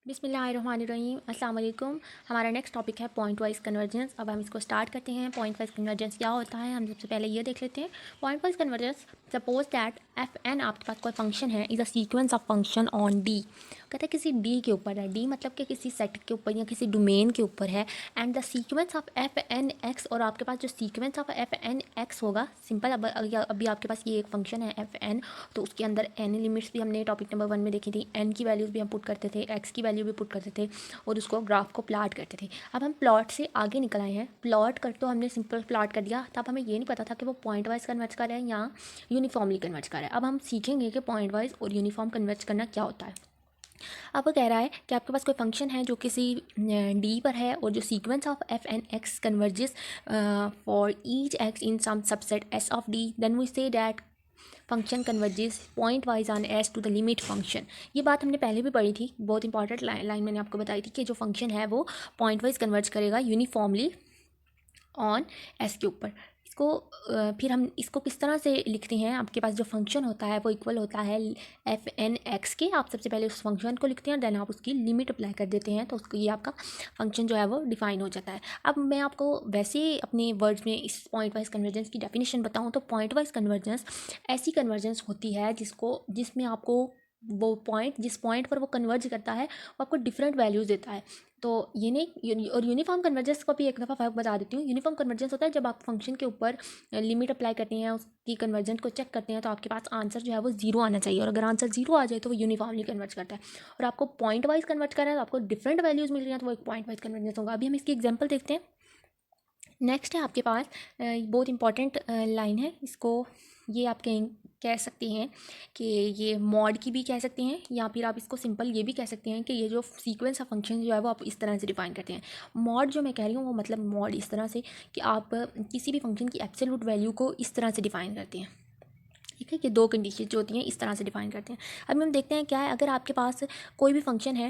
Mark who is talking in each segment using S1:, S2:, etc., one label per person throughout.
S1: बिस्मिल्लाहिर्रहमानिर्रहीम अस्सलाम वालेकुम। हमारा नेक्स्ट टॉपिक है पॉइंट वाइज कन्वर्जेंस। अब हम इसको स्टार्ट करते हैं। पॉइंट वाइज कन्वर्जेंस क्या होता है, हम सबसे पहले ये देख लेते हैं। Point wise convergence, suppose that F N आपके पास कोई फंक्शन है, is a sequence of function on D. कहते हैं किसी डी के ऊपर है, डी मतलब कि किसी सेट के ऊपर या किसी डोमेन के ऊपर है। And the sequence of F N x, और आपके पास जो sequence of F N x होगा, सिंपल। अब अभी आपके पास ये एक फंक्शन है एफ एन, तो उसके अंदर एन लिमिट्स भी हमने टॉपिक नंबर 1 में देखी थी। एन की वैल्यूज़ भी हम पुट करते थे, एक्स की वैल्यू भी पुट करते थे और उसको ग्राफ को प्लॉट करते थे। अब हम प्लॉट से आगे निकल आए हैं। प्लॉट कर तो हमने सिंपल प्लॉट कर दिया, तब हमें ये नहीं पता था कि वो पॉइंट वाइज कन्वर्ट कर रहा है या यूनिफॉर्मली कन्वर्ट कर रहा है। अब हम सीखेंगे कि पॉइंट वाइज और यूनिफॉर्म कन्वर्ट करना क्या होता है। अब वो कह रहा है कि आपके पास कोई फंक्शन है जो किसी डी पर है, और जो sequence of F N x converges for each x in some subset S of D, then we say that function converges point wise on S to the limit function. ये बात हमने पहले भी पढ़ी थी, बहुत इंपॉर्टेंट लाइन मैंने आपको बताई थी कि जो फंक्शन है वो पॉइंट वाइज कन्वर्ज करेगा यूनिफॉर्मली ऑन एस के ऊपर। इसको फिर हम इसको किस तरह से लिखते हैं। आपके पास जो फंक्शन होता है वो इक्वल होता है एफ एन एक्स के। आप सबसे पहले उस फंक्शन को लिखते हैं, देन आप उसकी लिमिट अप्लाई कर देते हैं, तो उसको ये आपका फंक्शन जो है वो डिफाइन हो जाता है। अब मैं आपको वैसे अपने वर्ड्स में इस पॉइंट वाइज कन्वर्जेंस की डेफिनेशन बताऊँ तो पॉइंट वाइज कन्वर्जेंस ऐसी कन्वर्जेंस होती है जिसमें आपको वो पॉइंट, जिस पॉइंट पर वो कन्वर्ज करता है, वो आपको डिफरेंट वैल्यूज़ देता है। तो ये नहीं, और यूनिफॉर्म कन्वर्जेंस को भी एक दफ़ा फ़र्क बता देती हूँ। यूनिफॉर्म कन्वर्जेंस होता है जब आप फंक्शन के ऊपर लिमिट अप्लाई करते हैं, उसकी कन्वर्जन को चेक करते हैं, तो आपके पास आंसर जो है वो जीरो आना चाहिए, और अगर आंसर जीरो आ जाए तो वो यूनिफॉर्मली कन्वर्ट करता है। और आपको पॉइंट वाइज कन्वर्ट कर रहा है तो आपको डिफरेंट वैल्यूज़ मिल रही हैं, तो वो एक पॉइंट वाइज कन्वर्जेंस होगा। अभी हम इसकी एग्जाम्पल देखते हैं। नेक्स्ट है आपके पास बहुत इंपॉर्टेंट लाइन है, इसको ये आप कह सकते हैं कि ये मॉड की भी कह सकते हैं, या फिर आप इसको सिंपल ये भी कह सकते हैं कि ये जो सीक्वेंस ऑफ फंक्शन जो है वो आप इस तरह से डिफाइन करते हैं। मॉड जो मैं कह रही हूँ वो मतलब मॉड इस तरह से कि आप किसी भी फंक्शन की एब्सोल्यूट वैल्यू को इस तरह से डिफाइन करते हैं। ठीक है, कि दो कंडीशन जो होती हैं इस तरह से डिफाइन करते हैं। अब हम देखते हैं क्या है। अगर आपके पास कोई भी फंक्शन है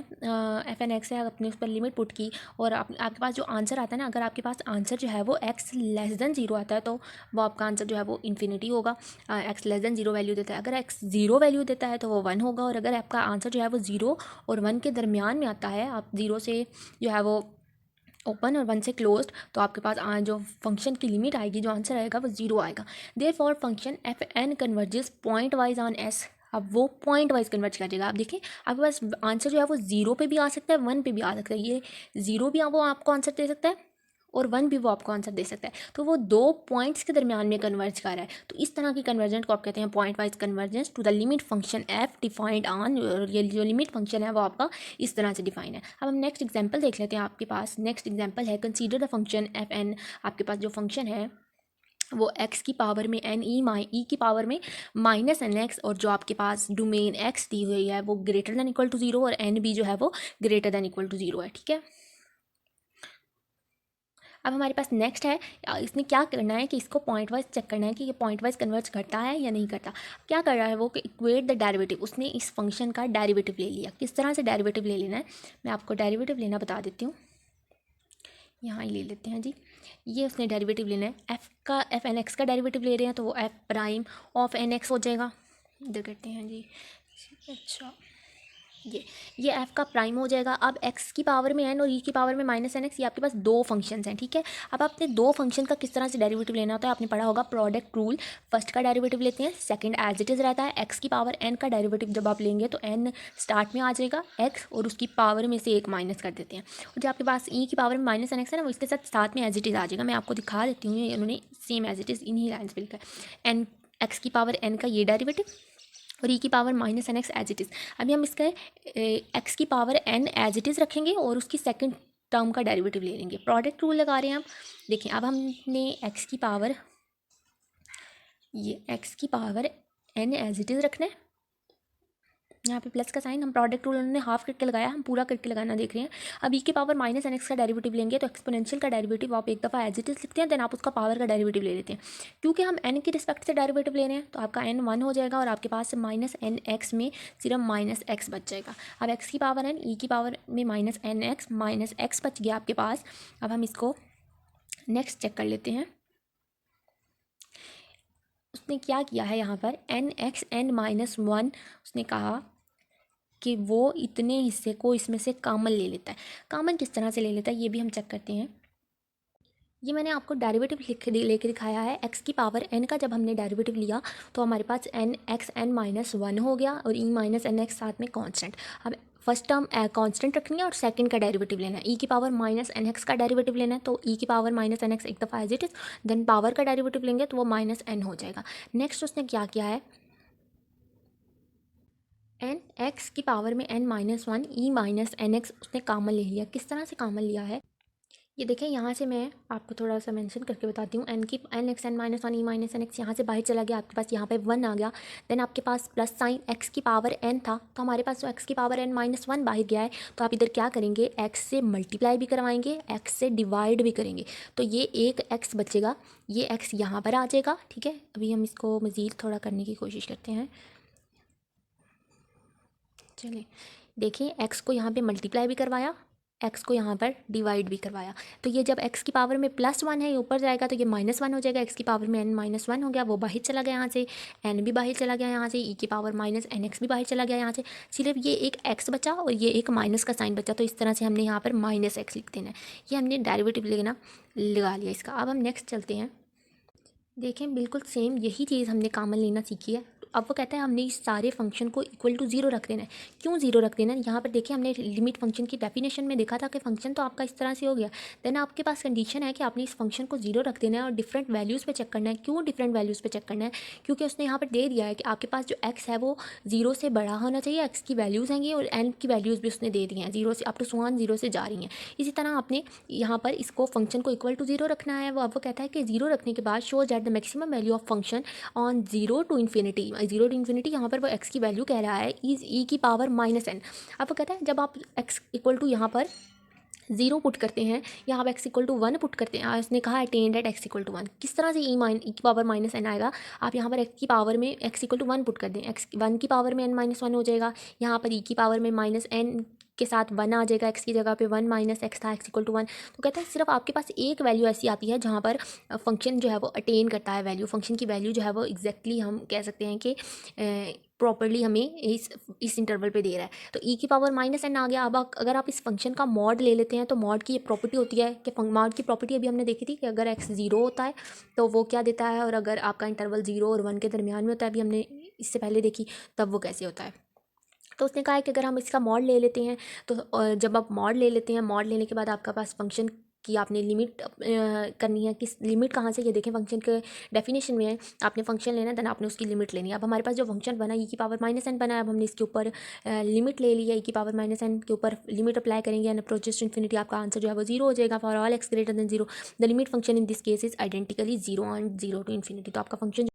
S1: एफ एन एक्स है, आपने उस पर लिमिट पुट की, और आपके पास जो आंसर आता है ना, अगर आपके पास आंसर जो है वो एक्स लेस देन जीरो आता है, तो वो आपका आंसर जो है वो इन्फिनिटी होगा। X less than zero value देता है, अगर एक्स जीरो वैल्यू देता है तो वो वन होगा। और अगर आपका आंसर जो है वो जीरो और वन के दरमियान में आता है, आप जीरो से जो है वो ओपन और वन से क्लोज्ड, तो आपके पास जो फंक्शन की लिमिट आएगी, जो आंसर आएगा वो जीरो आएगा। Therefore function F N converges point wise on S. अब वो पॉइंट वाइज कन्वर्ट करेगा। आप देखिए आपके पास आंसर जो है वो जीरो पे भी आ सकता है, वन पे भी आ सकता है। ये जीरो भी वो आपको आंसर दे सकता है और वन भी वो आपको आंसर दे सकता है, तो वो दो पॉइंट्स के दरमियान में कन्वर्ज कर रहा है। तो इस तरह की कन्वर्जेंट को आप कहते हैं point wise convergence to the limit function F defined on. ये जो लिमिट फंक्शन है वो आपका इस तरह से डिफाइन है। अब हम नेक्स्ट एग्जांपल देख लेते हैं। आपके पास नेक्स्ट एग्जांपल है, consider the function F N. आपके पास जो फंक्शन है वो एक्स की पावर में एन ई की पावर में माइनस एन एक्स, और जो आपके पास डोमेन एक्स दी हुई है वो greater than equal to zero, और एन भी जो है वो greater than equal to zero है। ठीक है, अब हमारे पास नेक्स्ट है, इसने क्या करना है कि इसको पॉइंट वाइज चेक करना है कि ये पॉइंट वाइज कन्वर्ज करता है या नहीं करता। क्या कर रहा है वो कि इक्वेट द डेरिवेटिव। उसने इस फंक्शन का डेरिवेटिव ले लिया। किस तरह से डेरिवेटिव ले लेना है, मैं आपको डेरिवेटिव लेना बता देती हूँ। यहाँ ही ले लेते हैं जी। ये उसने डेरिवेटिव लेना है, एफ एन एक्स का डेरिवेटिव ले रहे हैं, तो वो F prime of N x हो जाएगा। इधर करते हैं जी। अच्छा, ये एफ का प्राइम हो जाएगा। अब एक्स की पावर में एन और ई की पावर में माइनस एन एक्स, ये आपके पास दो फंक्शंस हैं। ठीक है, अब आपने दो फंक्शन का किस तरह से डेरिवेटिव लेना होता है, आपने पढ़ा होगा प्रोडक्ट रूल। फर्स्ट का डेरिवेटिव लेते हैं, सेकंड एज इट इज़ रहता है। एक्स की पावर एन का डेरिवेटिव जब आप लेंगे तो एन स्टार्ट में आ जाएगा एक्स, और उसकी पावर में से एक माइनस कर देते हैं। और जो आपके पास ई की पावर में माइनस एन एक्स है ना, वो इसके साथ में एज इट इज़ आ जाएगा। मैं आपको दिखा देती हूँ, ये उन्होंने सेम एज इट इज़ इन्हीं लाइन्स पर लिखा है। एन एक्स की पावर एन का ये डेरिवेटिव, और ई की power minus N x as it is. अभी हम इसका एक्स की power N as it is रखेंगे और उसकी सेकंड टर्म का डेरिवेटिव ले लेंगे। प्रोडक्ट रूल लगा रहे हैं हम। देखिए अब हमने एक्स की पावर, ये एक्स की power N as it is रखना है। यहाँ पे प्लस का साइन, हम प्रोडक्ट रूल उन्होंने हाफ करके लगाया, हम पूरा करके लगाना देख रहे हैं। अब ई के पावर माइनस एन एक्स का डेरिवेटिव लेंगे, तो एक्सपोनेंशियल का डेरिवेटिव आप एक दफ़ा एज इट इज़ लिखते हैं, देन आप उसका पावर का डेरिवेटिव ले लेते हैं। क्योंकि हम एन की रिस्पेक्ट से डेरिवेटिव ले रहे हैं, तो आपका एन वन हो जाएगा, और आपके पास माइनस एन एक्स में सिर्फ माइनस एक्स बच जाएगा। अब एक्स की पावर एन, ई की पावर में minus N x, minus x बच गया आपके पास। अब हम इसको नेक्स्ट चेक कर लेते हैं। उसने क्या किया है यहाँ पर, n x N minus one उसने कहा कि वो इतने हिस्से को इसमें से कॉमन ले लेता है। कॉमन किस तरह से ले लेता है ये भी हम चेक करते हैं। ये मैंने आपको डेरिवेटिव लेके दिखाया है। x की पावर n का जब हमने डेरिवेटिव लिया तो हमारे पास n x n minus one हो गया और e माइनस एन एक्स साथ में कांस्टेंट। अब फर्स्ट टर्म कांस्टेंट रखनी है और सेकंड का डेरिवेटिव लेना है। e की पावर माइनस एन एक्स का डेरिवेटिव लेना है तो e की पावर माइनस एन एक्स एक दफ़ा as it is, then power का डेरिवेटिव लेंगे तो वो माइनस n हो जाएगा। नेक्स्ट उसने क्या किया है, एन एक्स की पावर में n minus one E minus N x उसने कॉमन ले लिया। किस तरह से कॉमन लिया है ये देखें, यहाँ से मैं आपको थोड़ा सा मेंशन करके बताती हूँ। N x N minus one E minus N X यहाँ से बाहर चला गया, आपके पास यहाँ पे वन आ गया। देन आपके पास प्लस साइन एक्स की पावर एन था तो हमारे पास तो एक्स की पावर एन माइनस वन बाहर गया है, तो आप इधर क्या करेंगे, एक्स से मल्टीप्लाई भी करवाएंगे, एक्स से डिवाइड भी करेंगे, तो ये एक एक्स बचेगा, ये एक्स यहाँ पर आ जाएगा। ठीक है, अभी हम इसको मज़ीद थोड़ा करने की कोशिश करते हैं। चलिए देखिए, एक्स को यहाँ पे मल्टीप्लाई भी करवाया, एक्स को यहाँ पर डिवाइड भी करवाया, तो ये जब एक्स की पावर में प्लस वन है ये ऊपर जाएगा तो ये माइनस वन हो जाएगा। एक्स की पावर में एन माइनस वन हो गया, वो बाहर चला गया यहाँ से, एन भी बाहर चला गया यहाँ से, ई की पावर माइनस एन एक्स भी बाहर चला गया यहाँ से, सिर्फ ये एक एक्स बचा और ये एक माइनस का साइन बचा, तो इस तरह से हमने यहाँ पर माइनस एक्स लिख देना है। ये हमने डेरिवेटिव लेना लगा लिया इसका। अब हम नेक्स्ट चलते हैं। देखें बिल्कुल सेम यही चीज़ हमने कॉमन लेना सीखी है। अब वो कहता है हमने इस सारे फंक्शन को इक्वल टू जीरो रख देना है। क्यों जीरो रख देना है, यहाँ पर देखिए हमने लिमिट फंक्शन की डेफिनेशन में देखा था कि फंक्शन तो आपका इस तरह से हो गया, देन आपके पास कंडीशन है कि आपने इस फंक्शन को जीरो रख देना है और डिफरेंट वैल्यूज़ पे चेक करना है। क्यों डिफरेंट वैल्यूज़ पे चेक करना है, क्योंकि उसने यहाँ पर दे दिया है कि आपके पास जो एक्स है वो जीरो से बड़ा होना चाहिए, एक्स की वैल्यूज़ हैं और एन की वैल्यूज़ भी उसने दे दी हैं, जीरो से अप टू वन जीरो से जा रही हैं। इसी तरह आपने यहाँ पर इसको फंक्शन को इक्वल टू जीरो रखना है। वो अब वो कहता है कि जीरो रखने के बाद show that the maximum value of function on zero to infinity, zero to infinity यहाँ पर वो एक्स की वैल्यू कह रहा है इज ई की पावर माइनस एन। अब वो कहता है जब आप एक्स इक्वल टू यहाँ पर जीरो पुट करते हैं, यहाँ पर x equal to one put करते हैं, उसने कहा attained at x equal to one, किस तरह से ई की पावर माइनस एन आएगा। आप यहाँ पर एक्स की पावर में x equal to one put कर दें, एक्स वन की पावर में एन माइनस वन हो जाएगा, यहाँ पर ई की पावर में माइनस एन के साथ वन आ जाएगा, एक्स की जगह पे वन माइनस एक्स था, एक्स इक्वल टू वन। तो कहता है सिर्फ आपके पास एक वैल्यू ऐसी आती है जहाँ पर फंक्शन जो है वो अटेन करता है वैल्यू, फंक्शन की वैल्यू जो है वो एग्जैक्टली हम कह सकते हैं कि प्रॉपर्ली हमें इस इंटरवल पे दे रहा है। तो ई की पावर माइनस एन आ गया। अब अगर आप इस फंक्शन का मॉड ले लेते हैं तो मॉड की ये प्रॉपर्टी होती है कि मॉड की प्रॉपर्टी अभी हमने देखी थी कि अगर एक्स ज़ीरो होता है तो वो क्या देता है, और अगर आपका इंटरवल ज़ीरो और वन के दरमियान में होता है, अभी हमने इससे पहले देखी, तब वो कैसे होता है। तो उसने कहा है कि अगर हम इसका मॉड ले लेते हैं तो जब आप मॉड ले लेते हैं, मॉड लेने के बाद आपका पास फंक्शन की आपने लिमिट करनी है। किस लिमिट कहाँ से, ये देखें फंक्शन के डेफिनेशन में है, आपने फंक्शन लेना है देन आपने उसकी लिमिट लेनी है। अब हमारे पास जो फंक्शन बना ई की पावर माइनस एन बना है, अब हमने इसके ऊपर लिमिट ले ली है, ई की पावर माइनस एन के ऊपर लिमिट अप्लाई करेंगे एंड अप्रोचेस टू इन्फिनिटी, आपका आंसर जो है वो जीरो हो जाएगा। For all x greater than zero the limit function in this case is identically zero and zero to infinity. तो आपका फंक्शन